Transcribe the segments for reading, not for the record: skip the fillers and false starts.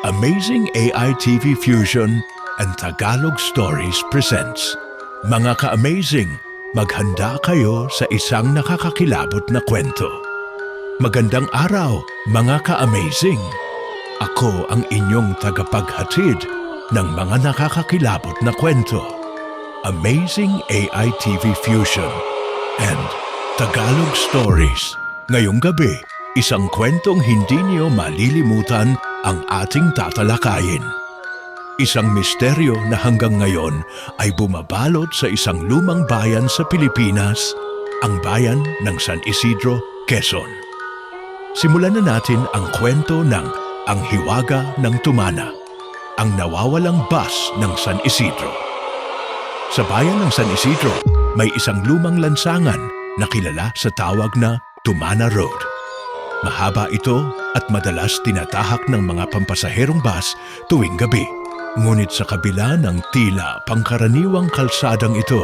Amazing AI TV Fusion and Tagalog Stories presents. Mga ka-amazing, maghanda kayo sa isang nakakakilabot na kwento. Magandang araw, mga ka-amazing! Ako ang inyong tagapaghatid ng mga nakakakilabot na kwento. Amazing AI TV Fusion and Tagalog Stories. Ngayong gabi, isang kwentong hindi niyo malilimutan ang ating tatalakayin. Isang misteryo na hanggang ngayon ay bumabalot sa isang lumang bayan sa Pilipinas, ang bayan ng San Isidro, Quezon. Simulan na natin ang kwento ng Ang Hiwaga ng Tumana, ang nawawalang bus ng San Isidro. Sa bayan ng San Isidro, may isang lumang lansangan na kilala sa tawag na Tumana Road. Mahaba ito at madalas tinatahak ng mga pampasaherong bus tuwing gabi. Ngunit sa kabila ng tila pangkaraniwang kalsadang ito,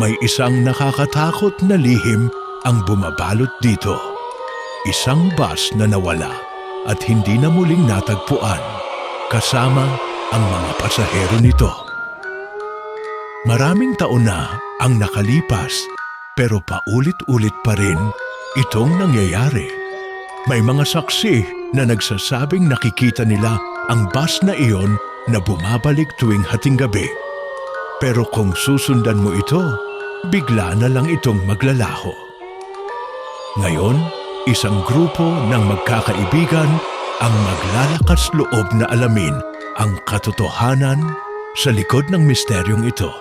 may isang nakakatakot na lihim ang bumabalot dito. Isang bus na nawala at hindi na muling natagpuan, kasama ang mga pasahero nito. Maraming taon na ang nakalipas, pero paulit-ulit pa rin itong nangyayari. May mga saksi na nagsasabing nakikita nila ang bus na iyon na bumabalik tuwing hating gabi. Pero kung susundan mo ito, bigla na lang itong maglalaho. Ngayon, isang grupo ng magkakaibigan ang maglalakas loob na alamin ang katotohanan sa likod ng misteryong ito.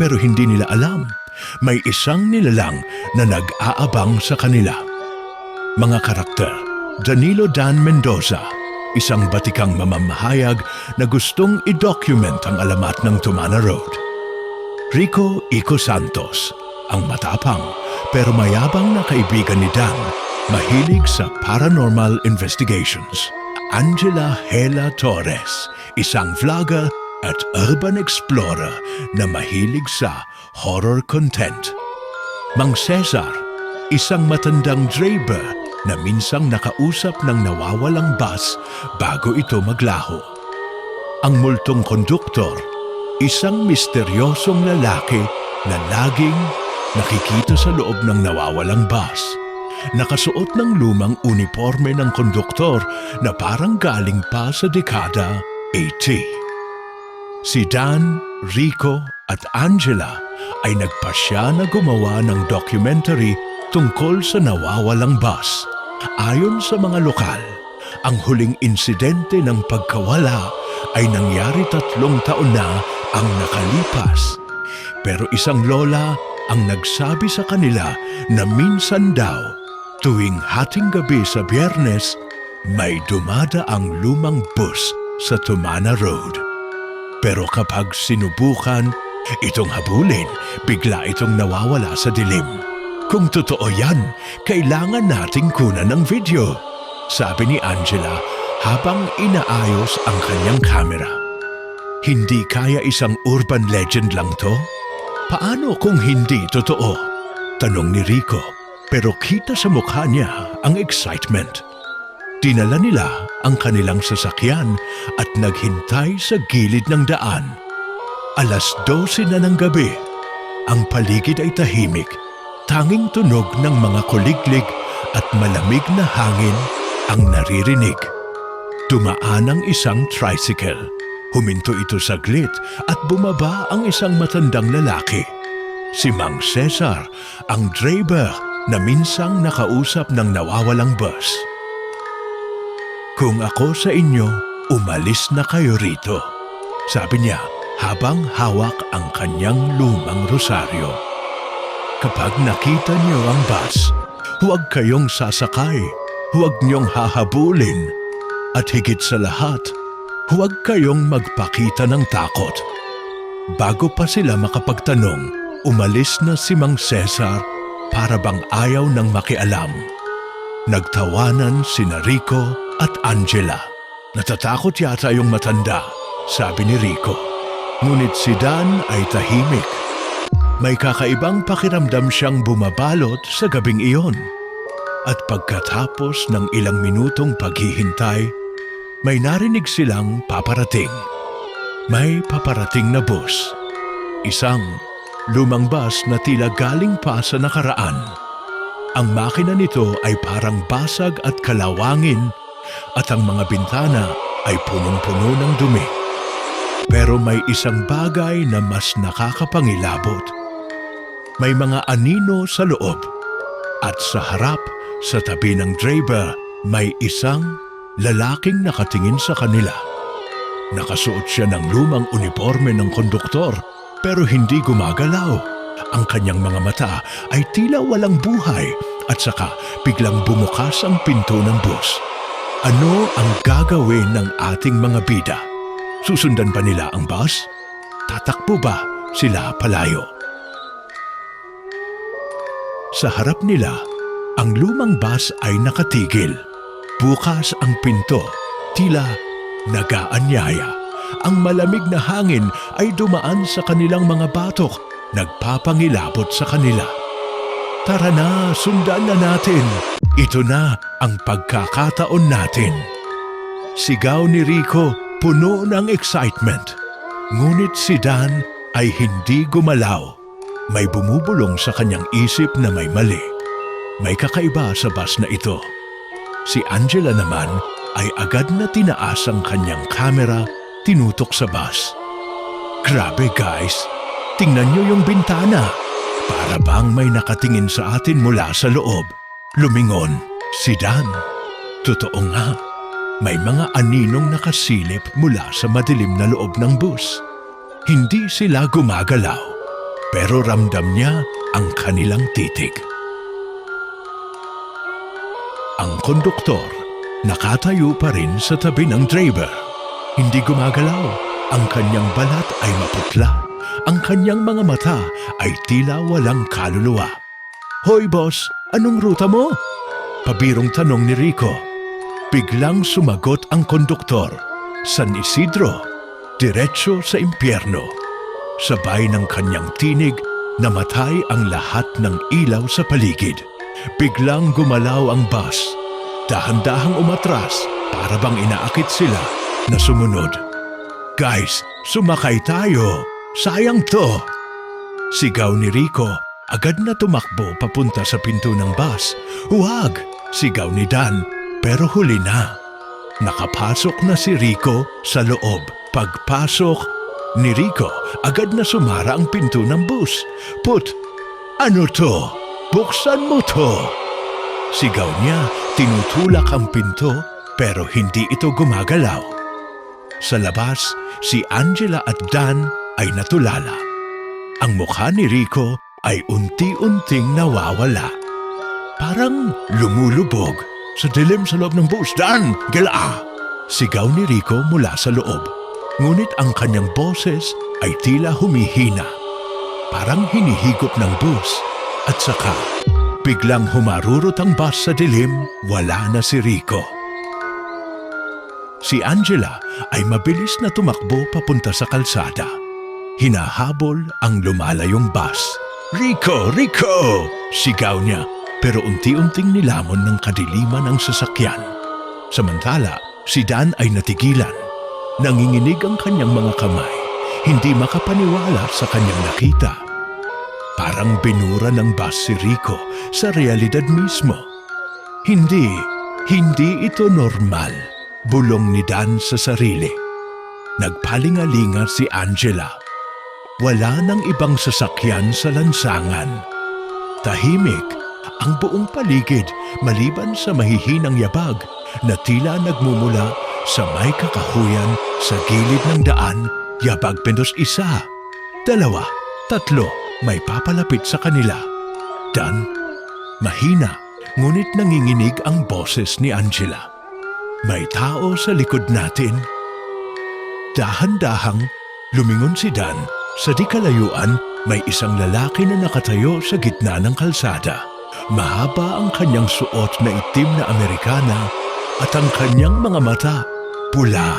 Pero hindi nila alam, may isang nilalang na nag-aabang sa kanila. Mga karakter: Danilo Dan Mendoza, isang batikang mamamahayag na gustong i-document ang alamat ng Tumana Road. Rico Ico Santos, ang matapang pero mayabang na kaibigan ni Dan, mahilig sa paranormal investigations. Angela Hela Torres, isang vlogger at urban explorer na mahilig sa horror content. Mang Cesar, isang matandang driver na minsang nakausap ng nawawalang bus bago ito maglaho. Ang multong konduktor, isang misteryosong lalaki na laging nakikita sa loob ng nawawalang bus. Nakasuot ng lumang uniforme ng konduktor na parang galing pa sa dekada 80. Si Dan, Rico at Angela ay nagpasya na gumawa ng documentary tungkol sa nawawalang bus. Ayon sa mga lokal, ang huling insidente ng pagkawala ay nangyari 3 taon na ang nakalipas. Pero isang lola ang nagsabi sa kanila na minsan daw, tuwing hating gabi sa Biyernes, may dumadaang lumang bus sa Tumana Road. Pero kapag sinubukan itong habulin, bigla itong nawawala sa dilim. Kung totoo yan, kailangan nating kunan ng video, sabi ni Angela habang inaayos ang kanyang kamera. Hindi kaya isang urban legend lang to? Paano kung hindi totoo? Tanong ni Rico, pero kita sa mukha niya ang excitement. Dinala nila ang kanilang sasakyan at naghintay sa gilid ng daan. 12:00 na ng gabi, ang paligid ay tahimik. Tanging tunog ng mga kuliglig at malamig na hangin ang naririnig. Dumaan ang isang tricycle. Huminto ito saglit at bumaba ang isang matandang lalaki. Si Mang Cesar, ang driver na minsang nakausap ng nawawalang bus. "Kung ako sa inyo, umalis na kayo rito," sabi niya habang hawak ang kanyang lumang rosaryo. "Kapag nakita niyo ang bus, huwag kayong sasakay, huwag niyong hahabulin, at higit sa lahat, huwag kayong magpakita ng takot." Bago pa sila makapagtanong, umalis na si Mang Cesar para bang ayaw nang makialam. Nagtawanan sina Rico at Angela. "Natatakot yata yung matanda," sabi ni Rico. Ngunit si Dan ay tahimik. May kakaibang pakiramdam siyang bumabalot sa gabing iyon. At pagkatapos ng ilang minutong paghihintay, may narinig silang paparating. May paparating na bus. Isang lumang bus na tila galing pa sa nakaraan. Ang makina nito ay parang basag at kalawangin at ang mga bintana ay punong-puno ng dumi. Pero may isang bagay na mas nakakapangilabot. May mga anino sa loob at sa harap, sa tabi ng driver, may isang lalaking nakatingin sa kanila. Nakasuot siya ng lumang uniforme ng konduktor pero hindi gumagalaw. Ang kanyang mga mata ay tila walang buhay at saka biglang bumukas ang pinto ng bus. Ano ang gagawin ng ating mga bida? Susundan pa nila ang bus? Tatakbo ba sila palayo? Sa harap nila, ang lumang bus ay nakatigil. Bukas ang pinto, tila nagaanyaya. Ang malamig na hangin ay dumaan sa kanilang mga batok, nagpapangilabot sa kanila. Tara na, sundan na natin. Ito na ang pagkakataon natin. Sigaw ni Rico, puno ng excitement. Ngunit si Dan ay hindi gumalaw. May bumubulong sa kanyang isip na may mali. May kakaiba sa bus na ito. Si Angela naman ay agad na tinaas ang kanyang kamera, tinutok sa bus. Grabe guys, tingnan niyo yung bintana. Para bang may nakatingin sa atin mula sa loob. Lumingon si Dan. Totoo nga, may mga aninong nakasilip mula sa madilim na loob ng bus. Hindi sila gumagalaw. Pero ramdam niya ang kanilang titig. Ang konduktor nakatayo pa rin sa tabi ng driver. Hindi gumagalaw. Ang kanyang balat ay maputla. Ang kanyang mga mata ay tila walang kaluluwa. Hoy boss, anong ruta mo? Pabirong tanong ni Rico. Biglang sumagot ang konduktor. San Isidro, diretso sa impyerno. Sabay ng kanyang tinig, namatay ang lahat ng ilaw sa paligid. Biglang gumalaw ang bus. Dahan-dahang umatras para bang inaakit sila na sumunod. Guys, sumakay tayo. Sayang to. Sigaw ni Rico, agad na tumakbo papunta sa pinto ng bus. Huwag! Sigaw ni Dan, pero huli na. Nakapasok na si Rico sa loob. Pagpasok ni Rico, agad na sumara ang pinto ng bus. Put, ano to? Buksan mo to! Sigaw niya, tinutulak ang pinto pero hindi ito gumagalaw. Sa labas, si Angela at Dan ay natulala. Ang mukha ni Rico ay unti-unting nawawala. Parang lumulubog sa dilim sa loob ng bus. Dan, gala! Sigaw ni Rico mula sa loob. Ngunit ang kanyang boses ay tila humihina. Parang hinihigop ng bus. At saka, biglang humarurot ang bus sa dilim, wala na si Rico. Si Angela ay mabilis na tumakbo papunta sa kalsada. Hinahabol ang lumalayong bus. Rico! Rico! Sigaw niya, pero unti-unting nilamon ng kadiliman ang sasakyan. Samantala, si Dan ay natigilan. Nanginginig ang kanyang mga kamay, hindi makapaniwala sa kanyang nakita. Parang binura ng bus si Rico sa realidad mismo. Hindi ito normal, bulong ni Dan sa sarili. Nagpalingalinga si Angela. Wala nang ibang sasakyan sa lansangan. Tahimik ang buong paligid maliban sa mahihinang yabag na tila nagmumula sa may kakahuyan sa gilid ng daan. Yabag pendos 1, 2, 3, may papalapit sa kanila. Dan, mahina, ngunit nanginginig ang boses ni Angela. May tao sa likod natin. Dahan-dahang lumingon si Dan. Sa di kalayuan, may isang lalaki na nakatayo sa gitna ng kalsada. Mahaba ang kanyang suot na itim na Amerikana at ang kanyang mga mata pula.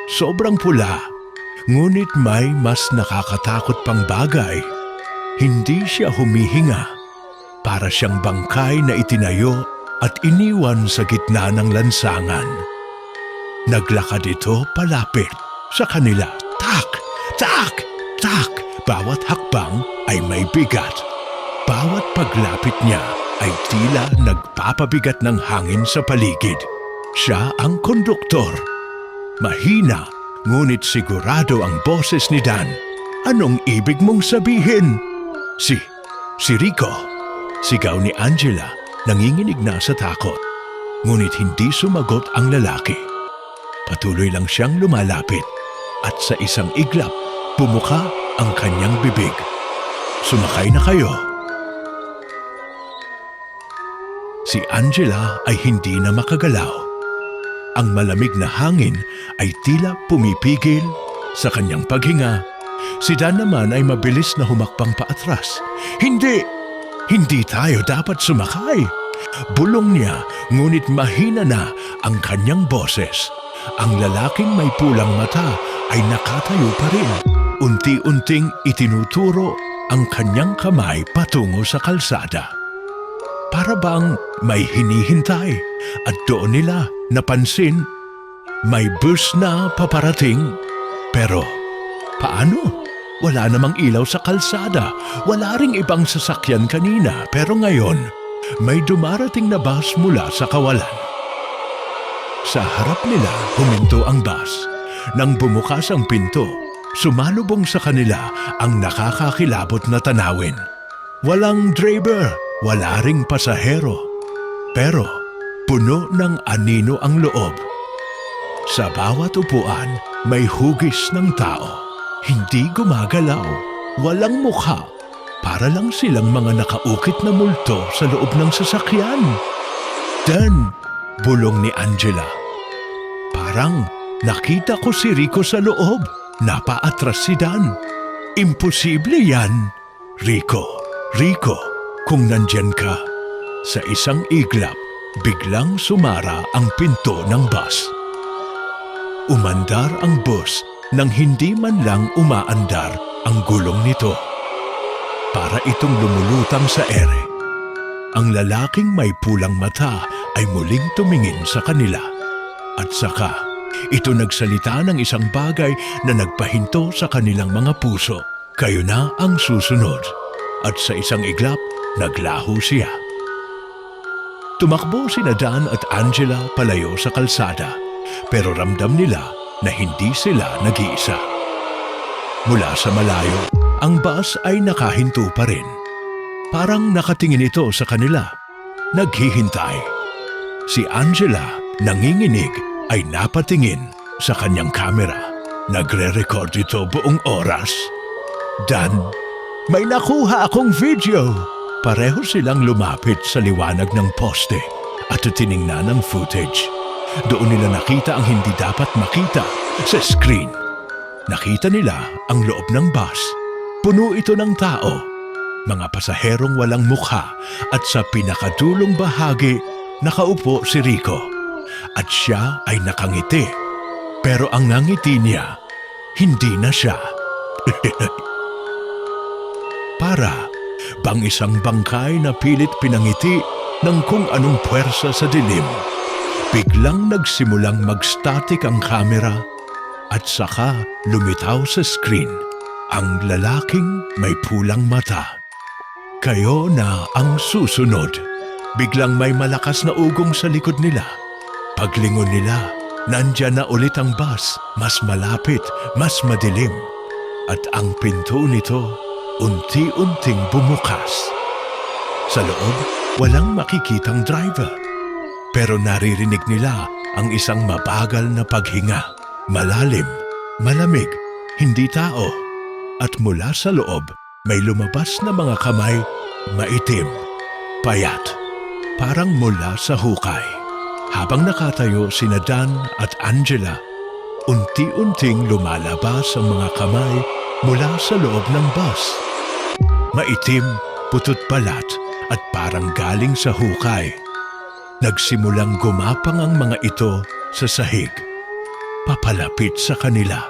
Sobrang pula. Ngunit may mas nakakatakot pang bagay. Hindi siya humihinga. Para siyang bangkay na itinayo at iniwan sa gitna ng lansangan. Naglakad ito palapit sa kanila. Tak! Tak! Tak! Bawat hakbang ay may bigat. Bawat paglapit niya ay tila nagpapabigat ng hangin sa paligid. Siya ang konduktor. Mahina, ngunit sigurado ang boses ni Dan. Anong ibig mong sabihin? Si Rico. Sigaw ni Angela, nanginginig na sa takot. Ngunit hindi sumagot ang lalaki. Patuloy lang siyang lumalapit at sa isang iglap, bumuka ang kanyang bibig. Sumakay na kayo. Si Angela ay hindi na makagalaw. Ang malamig na hangin ay tila pumipigil sa kanyang paghinga. Si Dan naman ay mabilis na humakbang paatras. Hindi tayo dapat sumakay. Bulong niya, ngunit mahina na ang kanyang boses. Ang lalaking may pulang mata ay nakatayo pa rin. Unti-unting itinuturo ang kanyang kamay patungo sa kalsada. Para bang may hinihintay at doon nila napansin may bus na paparating. Pero paano? Wala namang ilaw sa kalsada. Wala ring ibang sasakyan kanina. Pero ngayon, may dumarating na bus mula sa kawalan. Sa harap nila, huminto ang bus. Nang bumukas ang pinto, sumalubong sa kanila ang nakakakilabot na tanawin. Walang driver, wala ring pasahero. Pero puno ng anino ang loob. Sa bawat upuan, may hugis ng tao. Hindi gumagalaw, walang mukha. Para lang silang mga nakaukit na multo sa loob ng sasakyan. Dan, bulong ni Angela. Parang nakita ko si Rico sa loob. Napaatras si Dan. Imposible yan. Rico, kung nandyan ka. Sa isang iglap, biglang sumara ang pinto ng bus. Umandar ang bus nang hindi man lang umaandar ang gulong nito. Para itong lumulutang sa ere. Ang lalaking may pulang mata ay muling tumingin sa kanila. At saka, ito nagsalita ng isang bagay na nagpahinto sa kanilang mga puso. Kayo na ang susunod. At sa isang iglap, naglaho siya. Tumakbo sina Dan at Angela palayo sa kalsada. Pero ramdam nila na hindi sila nag-iisa. Mula sa malayo, ang bus ay nakahinto pa rin. Parang nakatingin ito sa kanila. Naghihintay. Si Angela, nanginginig, ay napatingin sa kanyang kamera. Nagre-record ito buong oras. Dan, may nakuha akong video. Pareho silang lumapit sa liwanag ng poste at tiningnan ang footage. Doon nila nakita ang hindi dapat makita sa screen. Nakita nila ang loob ng bus. Puno ito ng tao, mga pasaherong walang mukha at sa pinakadulong bahagi nakaupo si Rico. At siya ay nakangiti. Pero ang ngangiti niya, hindi na siya. Para bang isang bangkay na pilit pinangiti ng kung anong puwersa sa dilim. Biglang nagsimulang mag-static ang kamera at saka lumitaw sa screen ang lalaking may pulang mata. Kayo na ang susunod. Biglang may malakas na ugong sa likod nila. Paglingon nila, nandyan na ulit ang bus, mas malapit, mas madilim. At ang pinto nito, unti-unting bumukas. Sa loob, walang makikitang driver. Pero naririnig nila ang isang mabagal na paghinga. Malalim, malamig, hindi tao. At mula sa loob, may lumabas na mga kamay, maitim, payat, parang mula sa hukay. Habang nakatayo sina Dan at Angela, unti-unting lumalabas ang mga kamay mula sa loob ng bus. Maitim, putot balat at parang galing sa hukay. Nagsimulang gumapang ang mga ito sa sahig. Papalapit sa kanila.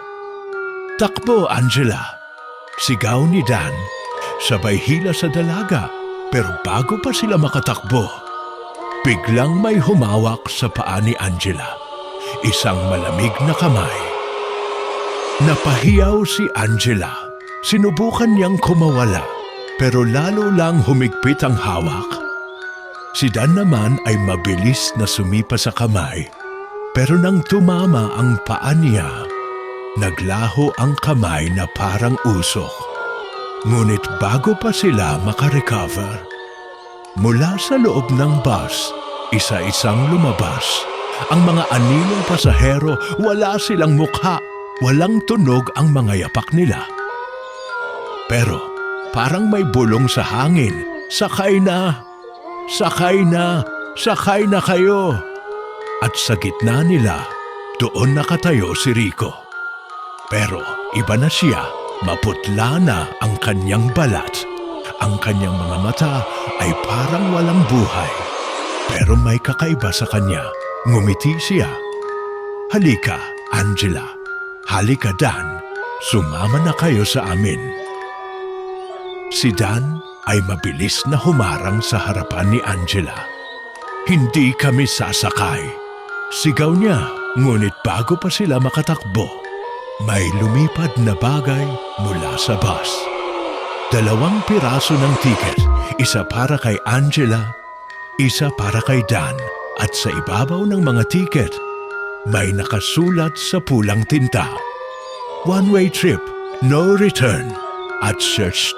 Takbo, Angela! Sigaw ni Dan. Sabay hila sa dalaga. Pero bago pa sila makatakbo, biglang may humawak sa paa ni Angela. isang malamig na kamay. Napahiyaw si Angela. Sinubukan niyang kumawala, pero lalo lang humigpit ang hawak. Si Dan naman ay mabilis na sumipa sa kamay, pero nang tumama ang paa niya, naglaho ang kamay na parang usok. Ngunit bago pa sila makarecover, mula sa loob ng bus, isa-isang lumabas. Ang mga aninong pasahero, wala silang mukha, walang tunog ang mga yapak nila. Pero parang may bulong sa hangin, sakay na, sakay na, sakay na kayo. At sa gitna nila, doon nakatayo si Rico. Pero iba na siya, maputla na ang kanyang balat. Ang kanyang mga mata ay parang walang buhay. Pero may kakaiba sa kanya. Ngumiti siya. Halika, Angela. Halika, Dan. Sumama na kayo sa amin. Si Dan ay mabilis na humarang sa harapan ni Angela. Hindi kami sasakay. Sigaw niya, ngunit bago pa sila makatakbo, may lumipad na bagay mula sa bus. 2 piraso ng tiket, isa para kay Angela, isa para kay Dan. At sa ibabaw ng mga tiket, may nakasulat sa pulang tinta, one-way trip, no return, at search.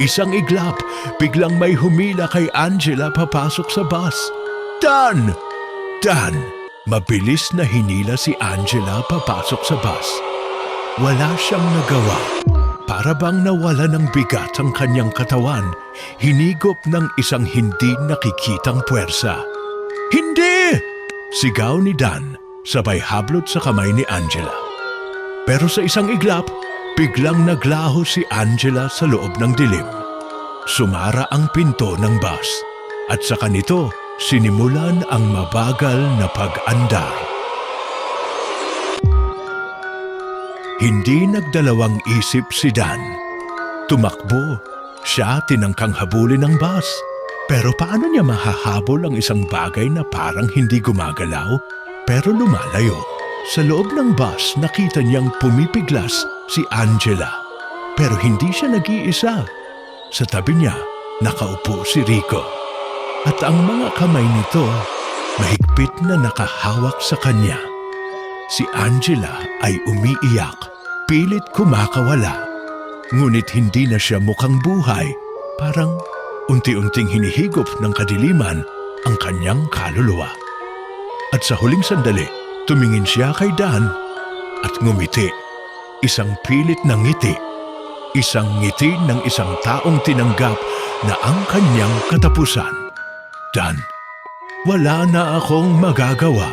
Isang iglap, biglang may humila kay Angela papasok sa bus. Dan! Dan! Mabilis na hinila si Angela papasok sa bus. Wala siyang nagawa. Para bang nawala ng bigat ang kanyang katawan, hinigop ng isang hindi nakikitang puwersa. Hindi! Sigaw ni Dan, sabay hablot sa kamay ni Angela. Pero sa isang iglap, biglang naglaho si Angela sa loob ng dilim. Sumara ang pinto ng bus, at sa kanito, sinimulan ang mabagal na pag-andar. Hindi nagdalawang isip si Dan. Tumakbo. Siya tinangkang habulin ng bus. Pero paano niya mahahabol ang isang bagay na parang hindi gumagalaw pero lumalayo? Sa loob ng bus, nakita niyang pumipiglas si Angela. Pero hindi siya nag-iisa. Sa tabi niya, nakaupo si Rico. At ang mga kamay nito, mahigpit na nakahawak sa kanya. Si Angela ay umiiyak, pilit kumakawala. Ngunit hindi na siya mukhang buhay, parang unti-unting hinihigop ng kadiliman ang kanyang kaluluwa. At sa huling sandali, tumingin siya kay Dan at ngumiti. Isang pilit na ngiti. Isang ngiti ng isang taong tinanggap na ang kanyang katapusan. Dan, wala na akong magagawa.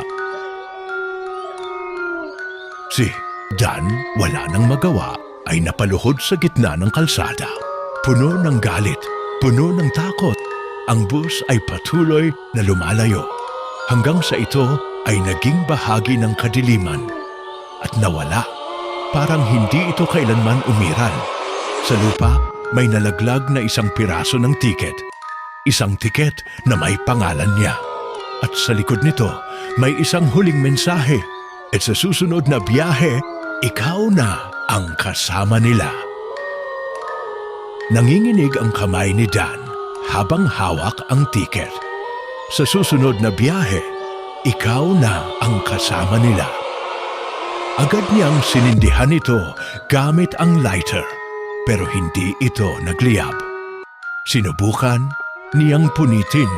Si Dan, wala nang magawa, ay napaluhod sa gitna ng kalsada. Puno ng galit. Puno ng takot, ang bus ay patuloy na lumalayo hanggang sa ito ay naging bahagi ng kadiliman at nawala. Parang hindi ito kailanman umiral. Sa lupa, may nalaglag na isang piraso ng tiket. Isang tiket na may pangalan niya. At sa likod nito, may isang huling mensahe. At sa susunod na biyahe, ikaw na ang kasama nila. Nanginginig ang kamay ni Dan habang hawak ang tiket. Sa susunod na biyahe, ikaw na ang kasama nila. Agad niyang sinindihan ito gamit ang lighter, pero hindi ito nagliyab. Sinubukan niyang punitin,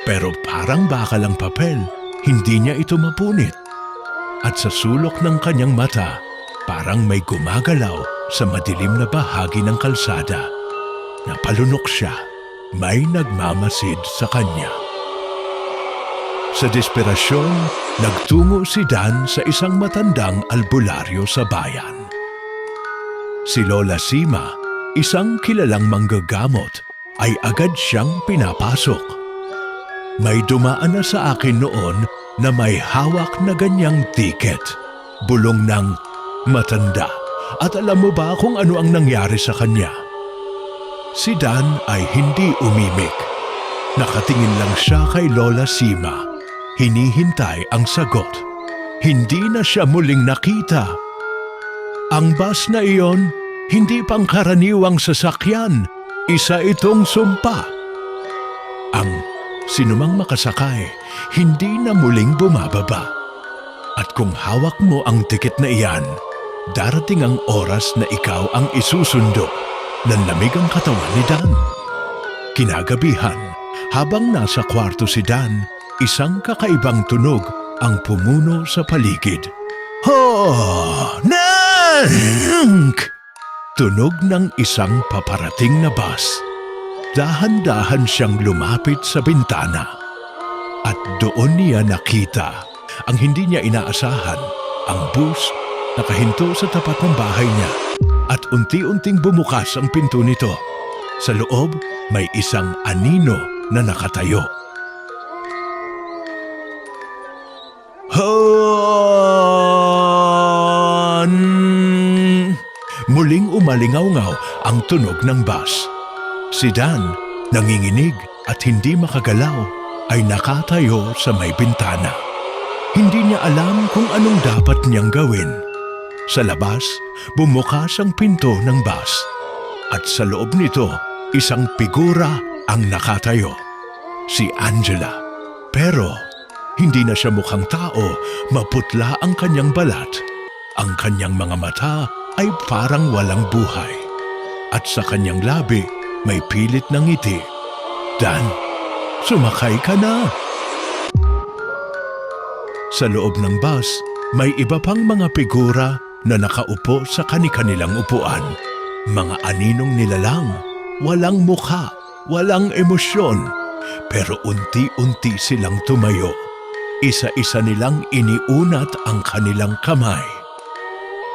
pero parang bakal ang papel, hindi niya ito mapunit. At sa sulok ng kanyang mata, parang may gumagalaw sa madilim na bahagi ng kalsada. Napalunok siya, may nagmamasid sa kanya. Sa desperasyon, nagtungo si Dan sa isang matandang albularyo sa bayan. Si Lola Sima, isang kilalang manggagamot, ay agad siyang pinapasok. May dumaan na sa akin noon na may hawak na ganyang tiket, bulong ng matanda. At alam mo ba kung ano ang nangyari sa kanya? Si Dan ay hindi umimik. Nakatingin lang siya kay Lola Sima. Hinihintay ang sagot. hindi na siya muling nakita. Ang bus na iyon, hindi pangkaraniwang sasakyan, isa itong sumpa. Ang sinumang makasakay, hindi na muling bumababa. At kung hawak mo ang tiket na iyan, darating ang oras na ikaw ang isusundo. Nanlamig ang katawan ni Dan. Kinagabihan, habang nasa kwarto si Dan, isang kakaibang tunog ang pumuno sa paligid. Ho! Nank! Tunog ng isang paparating na bus. Dahan-dahan siyang lumapit sa bintana. At doon niya nakita ang hindi niya inaasahan, ang bus nakahinto sa tapat ng bahay niya at unti-unting bumukas ang pinto nito. Sa loob, may isang anino na nakatayo. Han! Muling umalingaw-ngaw ang tunog ng bus. Si Dan, nanginginig at hindi makagalaw, ay nakatayo sa may bintana. Hindi niya alam kung anong dapat niyang gawin. Sa labas, bumukas ang pinto ng bus. At sa loob nito, isang figura ang nakatayo. Si Angela. Pero hindi na siya mukhang tao, maputla ang kanyang balat. Ang kanyang mga mata ay parang walang buhay. At sa kanyang labi, may pilit na ngiti. Dan, sumakay ka na! Sa loob ng bus, may iba pang mga figura na nakaupo sa kani-kanilang upuan. Mga aninong nilalang, walang mukha, walang emosyon. Pero unti-unti silang tumayo. Isa-isa nilang iniunat ang kanilang kamay.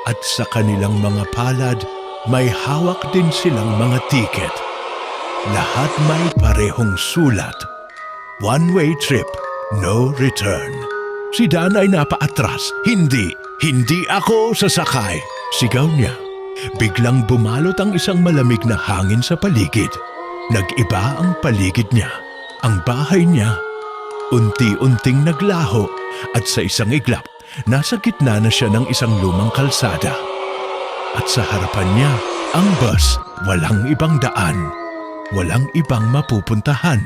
At sa kanilang mga palad, may hawak din silang mga tiket. Lahat may parehong sulat. One-way trip, no return. Si Dan ay napaatras. Hindi ako sasakay. Sigaw niya. Biglang bumalot ang isang malamig na hangin sa paligid. Nag-iba ang paligid niya. Ang bahay niya. Unti-unting naglaho at sa isang iglap, nasa gitna na siya ng isang lumang kalsada. At sa harapan niya, ang bus, walang ibang daan. Walang ibang mapupuntahan.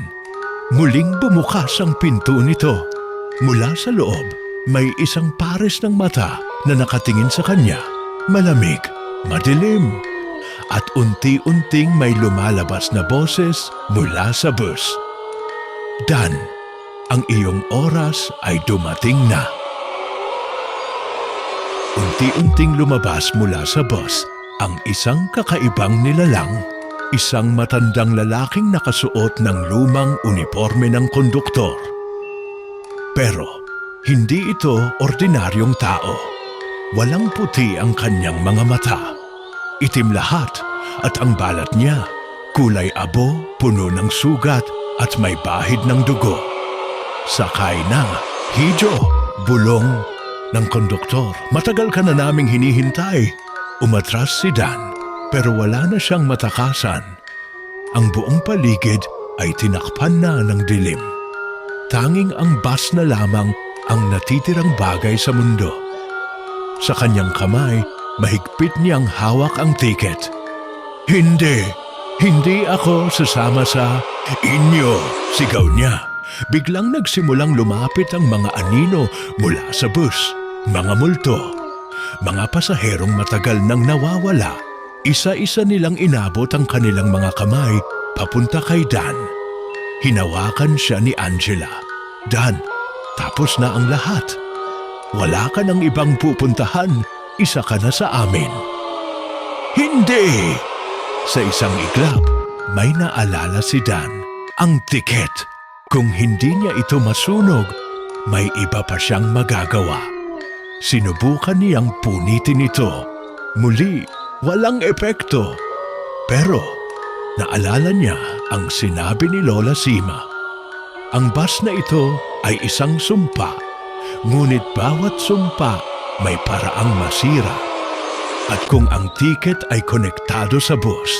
Muling bumukas ang pinto nito. Mula sa loob, may isang pares ng mata na nakatingin sa kanya. Malamig, madilim. At unti-unting may lumalabas na boses mula sa bus. Dan, ang iyong oras ay dumating na. Unti-unting lumabas mula sa bus ang isang kakaibang nilalang. Isang matandang lalaking nakasuot ng lumang uniforme ng konduktor. Pero hindi ito ordinaryong tao. Walang puti ang kanyang mga mata. Itim lahat at ang balat niya, kulay abo, puno ng sugat at may bahid ng dugo. Sakay ng hidyo, bulong ng konduktor. Matagal ka na naming hinihintay. Umatras si Dan, pero wala na siyang matakasan. Ang buong paligid ay tinakpan na ng dilim. Tanging ang bus na lamang ang natitirang bagay sa mundo. Sa kanyang kamay, mahigpit niyang hawak ang tiket. Hindi ako sasama sa inyo, sigaw niya. Biglang nagsimulang lumapit ang mga anino mula sa bus, mga multo. Mga pasaherong matagal nang nawawala, isa-isa nilang inabot ang kanilang mga kamay papunta kay Dan. Hinawakan siya ni Angela. Dan, tapos na ang lahat. Wala ka ng ibang pupuntahan, isa ka na sa amin. Hindi! Sa isang iglap, may naalala si Dan, ang tiket. Kung hindi niya ito masunog, may iba pa siyang magagawa. Sinubukan niyang punitin ito. Muli, walang epekto. Pero, naalala niya ang sinabi ni Lola Sima. Ang bus na ito ay isang sumpa, ngunit bawat sumpa may paraang masira. At kung ang tiket ay konektado sa bus,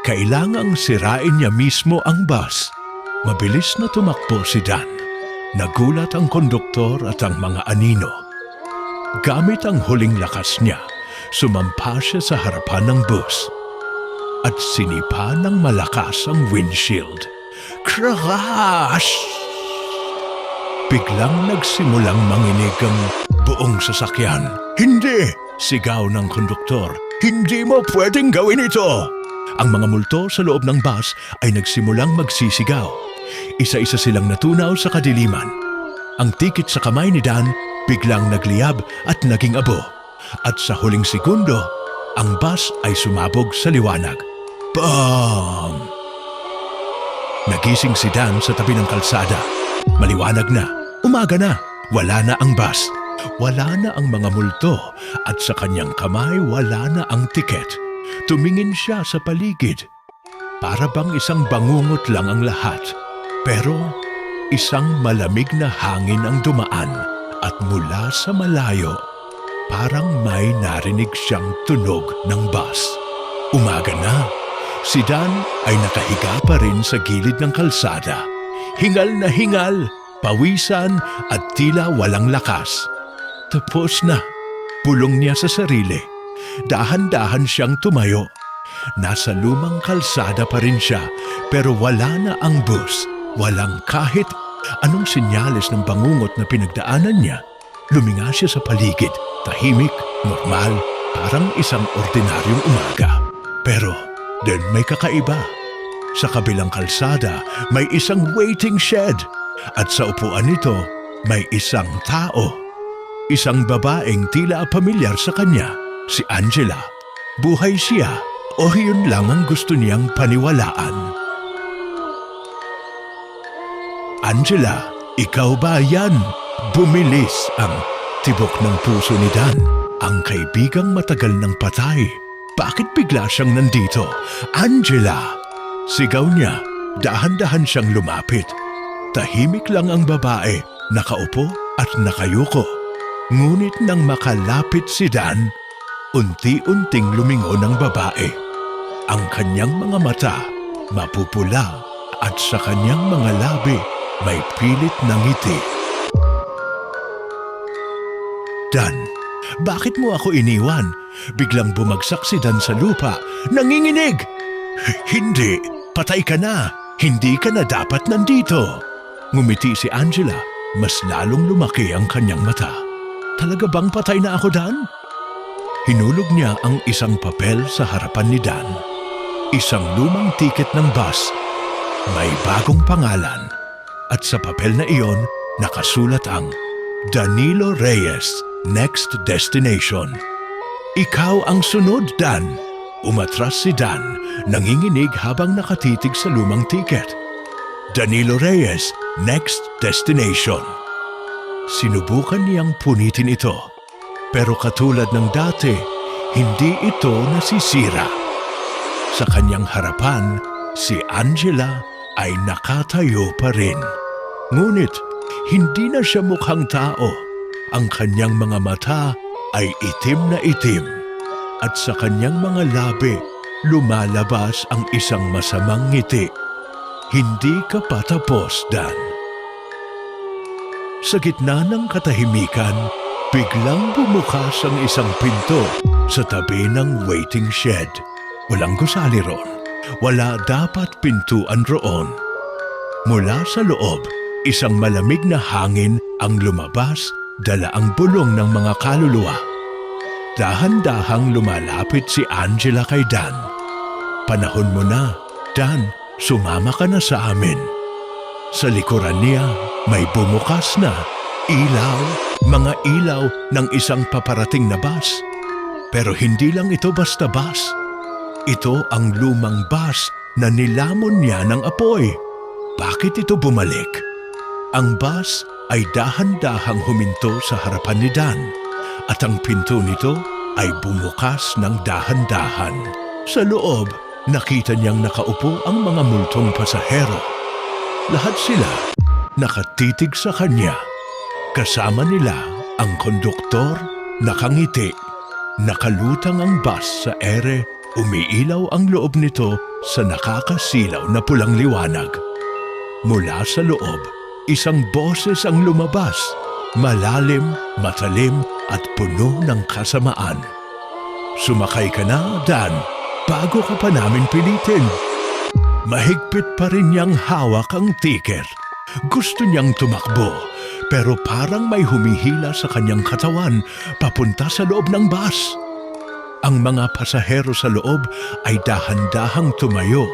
kailangang sirain niya mismo ang bus. Mabilis na tumakbo si Dan. Nagulat ang konduktor at ang mga anino. Gamit ang huling lakas niya, sumampa siya sa harapan ng bus at sinipa ng malakas ang windshield. Crash! Biglang nagsimulang manginig ang buong sasakyan. Hindi! Sigaw ng konduktor. Hindi mo pwedeng gawin ito! Ang mga multo sa loob ng bus ay nagsimulang magsisigaw. Isa-isa silang natunaw sa kadiliman. Ang tiket sa kamay ni Dan biglang nagliyab at naging abo. At sa huling segundo, ang bus ay sumabog sa liwanag. BAM! Nagising si Dan sa tabi ng kalsada. Maliwanag na, umaga na, wala na ang bus. Wala na ang mga multo at sa kanyang kamay wala na ang tiket. Tumingin siya sa paligid. Para bang isang bangungot lang ang lahat. Pero isang malamig na hangin ang dumaan at mula sa malayo, parang may narinig siyang tunog ng bus. Umaga na. Si Dan ay nakahiga pa rin sa gilid ng kalsada. Hingal na hingal, pawisan at tila walang lakas. Tapos na, bulong niya sa sarili. Dahan-dahan siyang tumayo. Nasa lumang kalsada pa rin siya, pero wala na ang bus. Walang kahit anong senyales ng bangungot na pinagdaanan niya. Luminga siya sa paligid, tahimik, normal, parang isang ordinaryong umaga. Pero then may kakaiba. Sa kabilang kalsada, may isang waiting shed. At sa upuan nito, may isang tao. Isang babaeng tila pamilyar sa kanya, si Angela. Buhay siya o yun lang ang gusto niyang paniwalaan. Angela, ikaw ba yan? Bumilis ang tibok ng puso ni Dan. Ang kaibigang matagal ng patay. Bakit bigla siyang nandito? Angela! Sigaw niya, dahan-dahan siyang lumapit. Tahimik lang ang babae, nakaupo at nakayuko. Ngunit nang makalapit si Dan, unti-unting lumingon ang babae. Ang kanyang mga mata, mapupula at sa kanyang mga labi, may pilit na ngiti. Dan, bakit mo ako iniwan? Biglang bumagsak si Dan sa lupa. Nanginginig! Hindi, patay ka na. Hindi ka na dapat nandito. Ngumiti si Angela, mas lalong lumaki ang kanyang mata. Talaga bang patay na ako, Dan? Hinulog niya ang isang papel sa harapan ni Dan. Isang lumang tiket ng bus. May bagong pangalan. At sa papel na iyon, nakasulat ang Danilo Reyes, Next Destination. Ikaw ang sunod, Dan. Umatras si Dan, nanginginig habang nakatitig sa lumang tiket. Danilo Reyes, Next Destination. Sinubukan niyang punitin ito, pero katulad ng dati, hindi ito nasisira. Sa kanyang harapan, si Angela ay nakatayo pa rin. Ngunit, hindi na siya mukhang tao. Ang kanyang mga mata ay itim na itim. At sa kanyang mga labi, lumalabas ang isang masamang ngiti. Hindi ka pa tapos, Dan. Sa gitna ng katahimikan, biglang bumukas ang isang pinto sa tabi ng waiting shed. Walang gusali ron. Wala dapat pintuan roon. Mula sa loob, isang malamig na hangin ang lumabas, dala ang bulong ng mga kaluluwa. Dahan-dahang lumalapit si Angela kay Dan. Panahon mo na, Dan, sumama ka na sa amin. Sa likuran niya, may bumukas na mga ilaw ng isang paparating na bus. Pero hindi lang ito basta bus. Ito ang lumang bus na nilamon niya ng apoy. Bakit ito bumalik? Ang bus ay dahan-dahang huminto sa harapan ni Dan at ang pinto nito ay bumukas ng dahan-dahan. Sa loob, nakita niyang nakaupo ang mga multong pasahero. Lahat sila nakatitig sa kanya. Kasama nila ang konduktor, nakangiti. Nakalutang ang bus sa ere, umiilaw ang loob nito sa nakakasilaw na pulang liwanag. Mula sa loob, isang boses ang lumabas. Malalim, matalim at puno ng kasamaan. Sumakay ka na, Dan, bago ka pa namin pilitin. Mahigpit pa rin niyang hawak ang tiker. Gusto niyang tumakbo, pero parang may humihila sa kanyang katawan papunta sa loob ng bus. Ang mga pasahero sa loob ay dahan-dahang tumayo,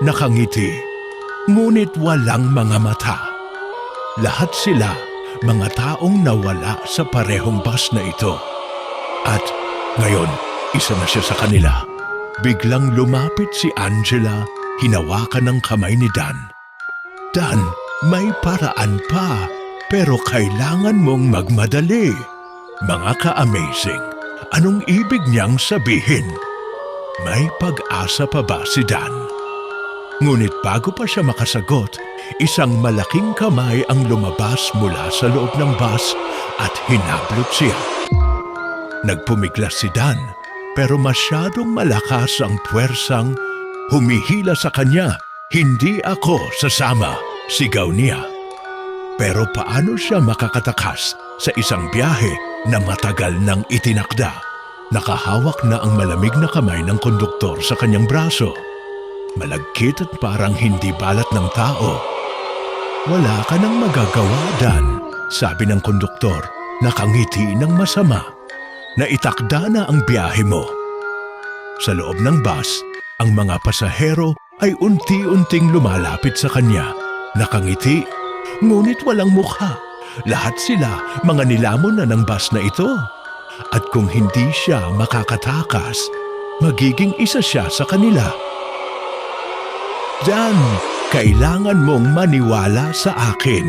nakangiti, ngunit walang mga mata. Lahat sila mga taong nawala sa parehong bus na ito. At ngayon, isa na siya sa kanila. Biglang lumapit si Angela, hinawakan ng kamay ni Dan. Dan, may paraan pa, pero kailangan mong magmadali. Mga ka-amazing, anong ibig niyang sabihin? May pag-asa pa ba si Dan? Ngunit bago pa siya makasagot, isang malaking kamay ang lumabas mula sa loob ng bus at hinablot siya. Nagpumiglas si Dan, pero masyadong malakas ang puwersang humihila sa kanya. Hindi ako sasama, sigaw niya. Pero paano siya makakatakas sa isang biyahe na matagal nang itinakda? Nakahawak na ang malamig na kamay ng konduktor sa kanyang braso. Malagkit at parang hindi balat ng tao. Wala ka nang magagawa, Dan, sabi ng konduktor, nakangiti ng masama. Naitakda na ang biyahe mo. Sa loob ng bus, ang mga pasahero ay unti-unting lumalapit sa kanya. Nakangiti, ngunit walang mukha. Lahat sila mga nilamon na ng bus na ito. At kung hindi siya makakatakas, magiging isa siya sa kanila. Dan, kailangan mong maniwala sa akin.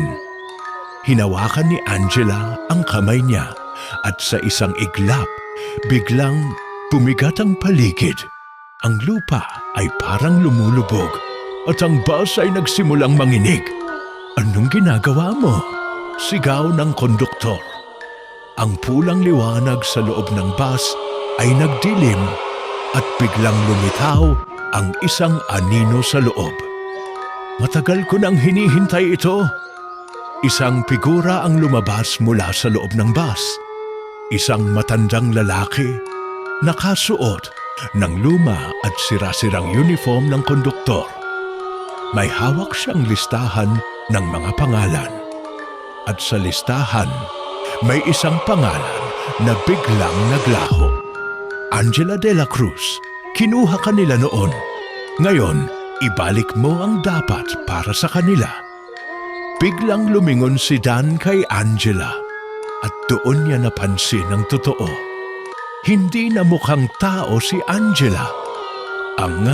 Hinawakan ni Angela ang kamay niya at sa isang iglap, biglang bumigat ang paligid. Ang lupa ay parang lumulubog at ang bus ay nagsimulang manginig. Anong ginagawa mo? Sigaw ng konduktor. Ang pulang liwanag sa loob ng bus ay nagdilim at biglang lumitaw ang isang anino sa loob. Matagal ko nang hinihintay ito. Isang figura ang lumabas mula sa loob ng bus. Isang matandang lalaki, nakasuot ng luma at sira-sirang uniform ng konduktor. May hawak siyang listahan ng mga pangalan. At sa listahan, may isang pangalan na biglang naglaho. Angela de la Cruz, kinuha ka nila noon. Ngayon, ibalik mo ang dapat para sa kanila. Biglang lumingon si Dan kay Angela at doon niya napansin ang totoo. Hindi na mukhang tao si Angela. Ang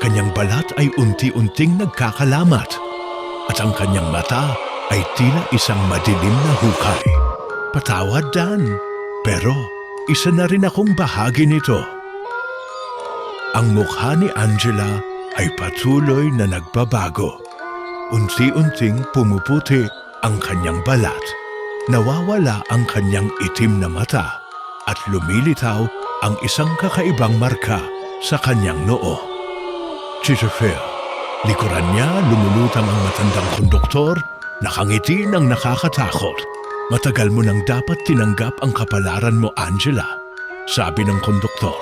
kanyang balat ay unti-unting nagkakalamat at ang kanyang mata ay tila isang madilim na hukay. Patawad, Dan, pero isa na rin akong bahagi nito. Ang mukha ni Angela ay patuloy na nagbabago. Unti-unting pumuputi ang kanyang balat. Nawawala ang kanyang itim na mata at lumilitaw ang isang kakaibang marka sa kanyang noo. Teacher Phil, likuran niya lumulutang ang matandang konduktor, nakangiti ng nakakatakot. Matagal mo nang dapat tinanggap ang kapalaran mo, Angela, sabi ng konduktor.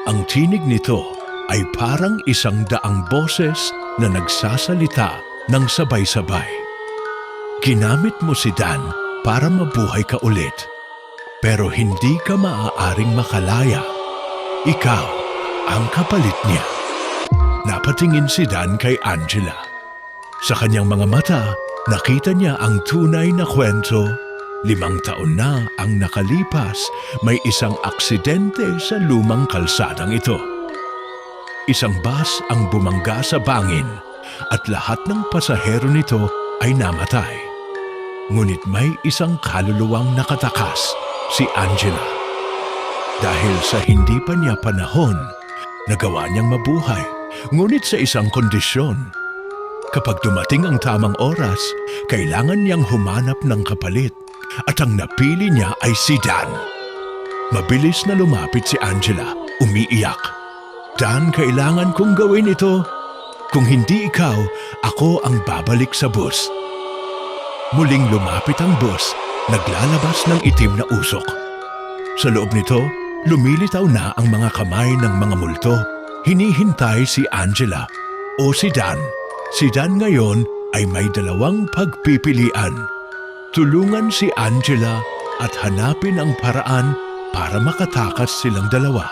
Ang tinig nito ay parang 100 boses na nagsasalita ng sabay-sabay. Ginamit mo si Dan para mabuhay ka ulit, pero hindi ka maaaring makalaya. Ikaw ang kapalit niya. Napatingin si Dan kay Angela. Sa kanyang mga mata, nakita niya ang tunay na kwento. 5 taon na ang nakalipas, may isang aksidente sa lumang kalsadang ito. Isang bus ang bumangga sa bangin at lahat ng pasahero nito ay namatay. Ngunit may isang kaluluwang nakatakas, si Angela. Dahil sa hindi pa niya panahon, nagawa niyang mabuhay, ngunit sa isang kondisyon. Kapag dumating ang tamang oras, kailangan niyang humanap ng kapalit at ang napili niya ay si Dan. Mabilis na lumapit si Angela, umiiyak. Dan, kailangan kong gawin ito. Kung hindi ikaw, ako ang babalik sa bus. Muling lumapit ang bus naglalabas ng itim na usok. Sa loob nito, lumilitaw na ang mga kamay ng mga multo. Hinihintay si Angela o si Dan. Si Dan ngayon ay may dalawang pagpipilian. Tulungan si Angela at hanapin ang paraan para makatakas silang dalawa.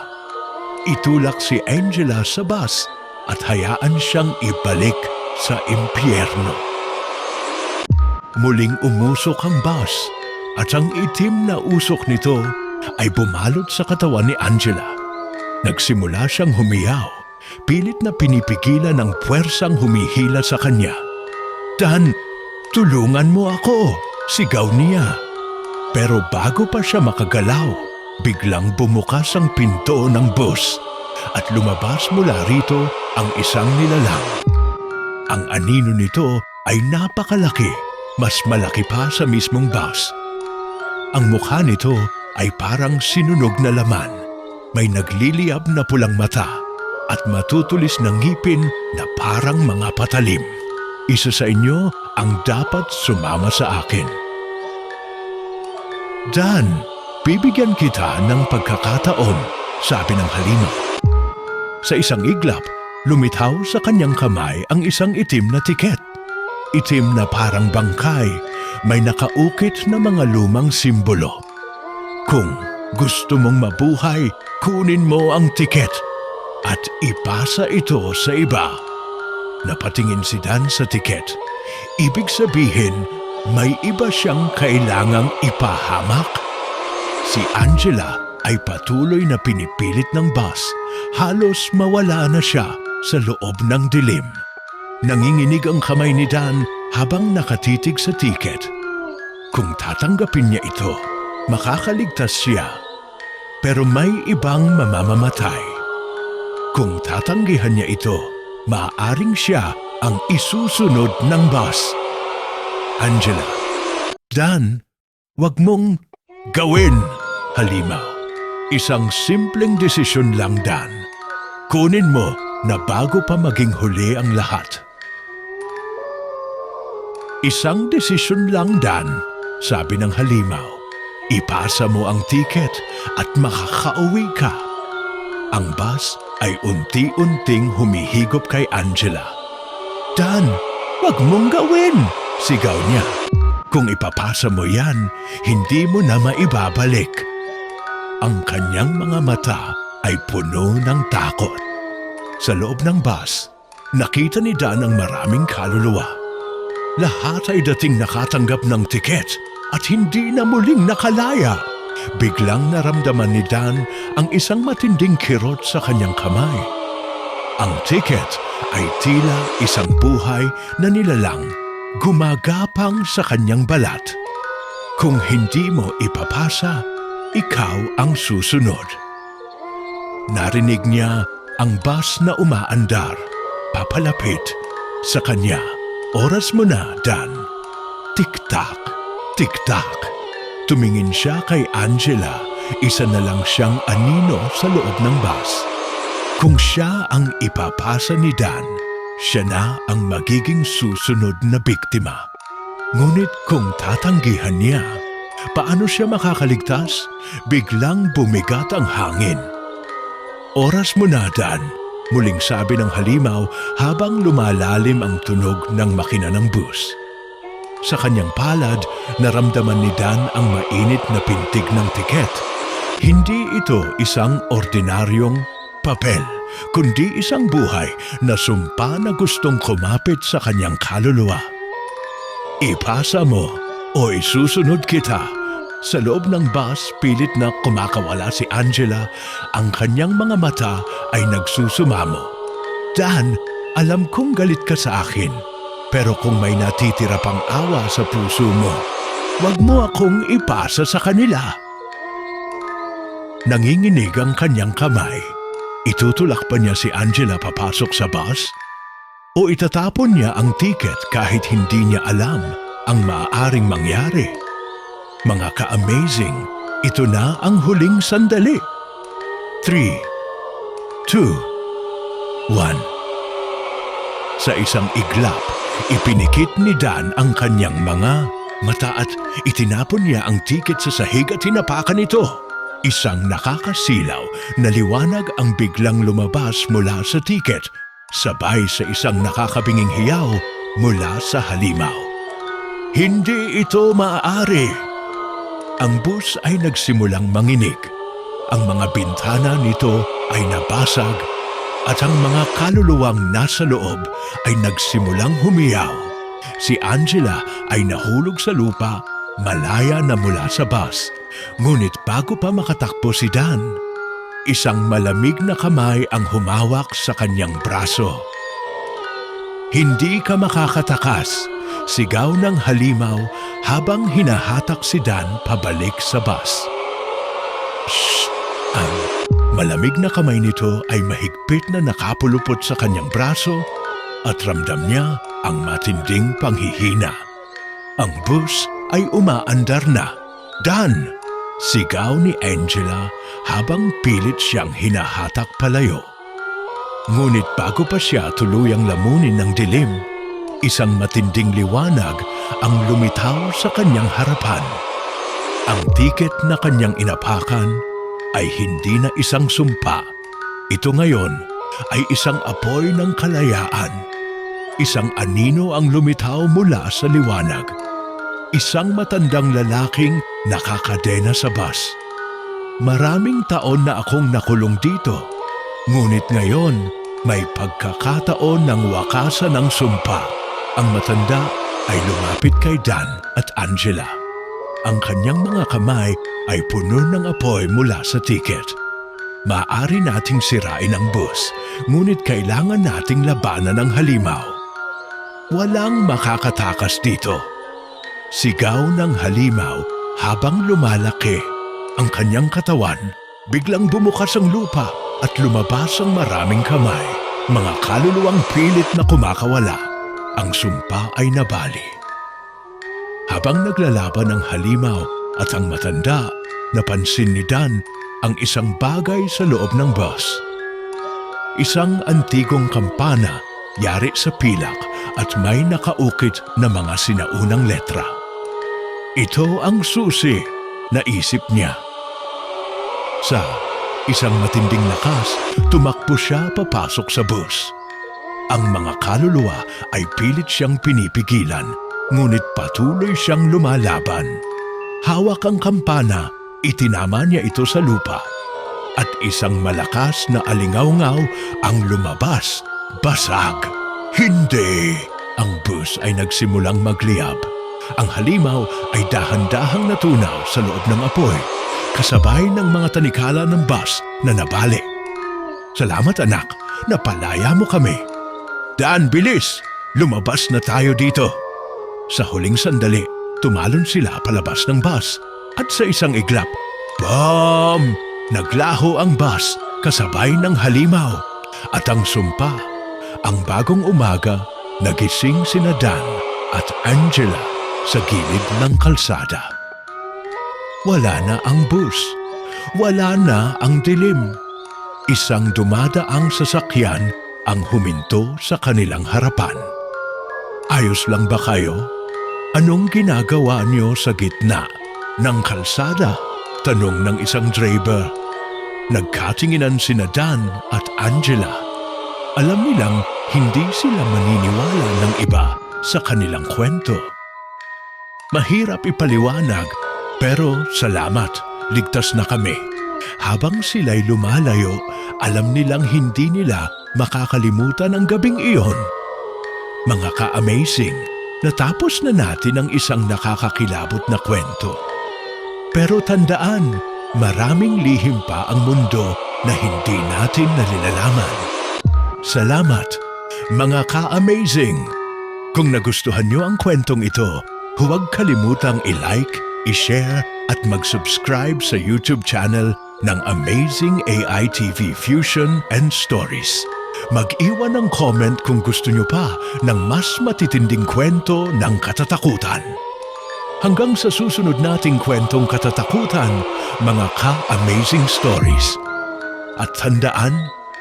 Itulak si Angela sa bus at hayaan siyang ibalik sa impyerno. Muling umusok ang bus at ang itim na usok nito ay bumalot sa katawan ni Angela. Nagsimula siyang humiyaw, pilit na pinipigilan ng puwersang humihila sa kanya. Dan, tulungan mo ako, sigaw niya. Pero bago pa siya makagalaw, biglang bumukas ang pinto ng bus at lumabas mula rito ang isang nilalang. Ang anino nito ay napakalaki, mas malaki pa sa mismong bus. Ang mukha nito ay parang sinunog na laman. May nagliliyab na pulang mata at matutulis na ngipin na parang mga patalim. Isa sa inyo ang dapat sumama sa akin. Dan, bibigyan kita ng pagkakataon, sabi ng halimaw. Sa isang iglap, lumitaw sa kanyang kamay ang isang itim na tiket. Itim na parang bangkay, may nakaukit na mga lumang simbolo. Kung gusto mong mabuhay, kunin mo ang tiket at ipasa ito sa iba. Napatingin si Dan sa tiket. Ibig sabihin, may iba siyang kailangang ipahamak. Si Angela ay patuloy na pinipilit ng bus. Halos mawala na siya sa loob ng dilim. Nanginginig ang kamay ni Dan habang nakatitig sa tiket. Kung tatanggapin niya ito, makakaligtas siya. Pero may ibang mamamatay. Kung tatanggihan niya ito, maaaring siya ang isusunod ng bus. Angela, Dan, wag mong gawin, halimaw. Isang simpleng desisyon lang, Dan. Kunin mo na bago pa maging huli ang lahat. Isang desisyon lang, Dan, sabi ng halimaw. Ipasa mo ang tiket at makakauwi ka. Ang bus ay unti-unting humihigop kay Angela. Dan, wag mong gawin, sigaw niya. Kung ipapasa mo yan, hindi mo na maibabalik. Ang kanyang mga mata ay puno ng takot. Sa loob ng bus, nakita ni Dan ang maraming kaluluwa. Lahat ay dating nakatanggap ng tiket at hindi na muling nakalaya. Biglang naramdaman ni Dan ang isang matinding kirot sa kanyang kamay. Ang tiket ay tila isang buhay na nilalang, gumagapang sa kanyang balat. Kung hindi mo ipapasa, ikaw ang susunod. Narinig niya ang bus na umaandar, papalapit sa kanya. Oras mo na, Dan. Tik-tak, tik-tak. Tumingin siya kay Angela, isa na lang siyang anino sa loob ng bus. Kung siya ang ipapasa ni Dan, siya na ang magiging susunod na biktima. Ngunit kung tatanggihan niya, paano siya makakaligtas? Biglang bumigat ang hangin. Oras mo na, Dan, muling sabi ng halimaw habang lumalalim ang tunog ng makina ng bus. Sa kanyang palad, naramdaman ni Dan ang mainit na pintig ng tiket. Hindi ito isang ordinaryong papel, kundi isang buhay na sumpa na gustong kumapit sa kanyang kaluluwa. Ipasa mo o isusunod kita. Sa loob ng bus, pilit na kumakawala si Angela. Ang kanyang mga mata ay nagsusumamo. Dan, alam kong galit ka sa akin. Pero kung may natitira pang awa sa puso mo, wag mo akong ipasa sa kanila. Nanginginig ang kanyang kamay. Itutulak pa niya si Angela papasok sa bus? O itatapon niya ang tiket kahit hindi niya alam ang maaaring mangyari? Mga ka-amazing, ito na ang huling sandali. 3, 2, 1. Sa isang iglap, ipinikit ni Dan ang kanyang mga mata at itinapon niya ang tiket sa sahig at hinapakan ito. Isang nakakasilaw na liwanag ang biglang lumabas mula sa tiket, sabay sa isang nakakabinging hiyaw mula sa halimaw. Hindi ito maaari! Ang bus ay nagsimulang manginig. Ang mga bintana nito ay nabasag at ang mga kaluluwang nasa loob ay nagsimulang humiyaw. Si Angela ay nahulog sa lupa, malaya na mula sa bus. Ngunit bago pa makatakbo si Dan, isang malamig na kamay ang humawak sa kanyang braso. Hindi ka makakatakas, sigaw ng halimaw habang hinahatak si Dan pabalik sa bus. Shh! Ang malamig na kamay nito ay mahigpit na nakapulupot sa kanyang braso at ramdam niya ang matinding panghihina. Ang bus ay umaandar na. Dan! Sigaw ni Angela habang pilit siyang hinahatak palayo. Ngunit bago pa siya tuluyang lamunin ng dilim, isang matinding liwanag ang lumitaw sa kanyang harapan. Ang tiket na kanyang inapakan ay hindi na isang sumpa. Ito ngayon ay isang apoy ng kalayaan. Isang anino ang lumitaw mula sa liwanag. Isang matandang lalaking nakakadena sa bus. Maraming taon na akong nakulong dito, ngunit ngayon may pagkakataon ng wakasan ng sumpa. Ang matanda ay lumapit kay Dan at Angela. Ang kanyang mga kamay ay puno ng apoy mula sa tiket. Maaari nating sirain ang bus, ngunit kailangan nating labanan ang halimaw. Walang makakatakas dito. Sigaw ng halimaw habang lumalaki. Ang kanyang katawan, biglang bumukas ang lupa at lumabas ang maraming kamay. Mga kaluluwang pilit na kumakawala. Ang sumpa ay nabali. Habang naglalaban ang halimaw at ang matanda, napansin ni Dan ang isang bagay sa loob ng bus. Isang antigong kampana, yari sa pilak at may nakaukit na mga sinaunang letra. Ito ang susi, naisip niya. Sa isang matinding lakas, tumakbo siya papasok sa bus. Ang mga kaluluwa ay pilit siyang pinipigilan, ngunit patuloy siyang lumalaban. Hawak ang kampana, itinama niya ito sa lupa. At isang malakas na alingaw-ngaw ang lumabas, basag. Hindi! Ang bus ay nagsimulang magliyab. Ang halimaw ay dahan-dahang natunaw sa loob ng apoy, kasabay ng mga tanikala ng bus na nabali. Salamat anak, napalaya mo kami. Dan, bilis! Lumabas na tayo dito. Sa huling sandali, tumalon sila palabas ng bus at sa isang iglap, BAM! Naglaho ang bus kasabay ng halimaw at ang sumpa. Ang bagong umaga, nagising sina Dan at Angela sa gilid ng kalsada. Wala na ang bus. Wala na ang dilim. Isang dumadaang sasakyan ang huminto sa kanilang harapan. Ayos lang ba kayo? Anong ginagawa niyo sa gitna ng kalsada? Tanong ng isang driver. Nagkatinginan sina Dan at Angela. Alam nilang hindi sila maniniwala ng iba sa kanilang kwento. Mahirap ipaliwanag, pero salamat, ligtas na kami. Habang sila'y lumalayo, alam nilang hindi nila makakalimutan ang gabing iyon. Mga ka-amazing, natapos na natin ang isang nakakakilabot na kwento. Pero tandaan, maraming lihim pa ang mundo na hindi natin nalilalaman. Salamat, mga ka-amazing! Kung nagustuhan nyo ang kwentong ito, huwag kalimutang i-like, i-share at mag-subscribe sa YouTube channel ng Amazing AI TV Fusion and Stories. Mag-iwan ng comment kung gusto nyo pa ng mas matitinding kwento ng katatakutan. Hanggang sa susunod nating kwentong katatakutan, mga ka-amazing stories. At tandaan,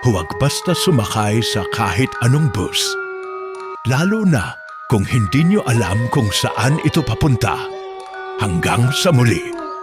huwag basta sumakay sa kahit anong bus. Lalo na kung hindi nyo alam kung saan ito papunta. Hanggang sa muli.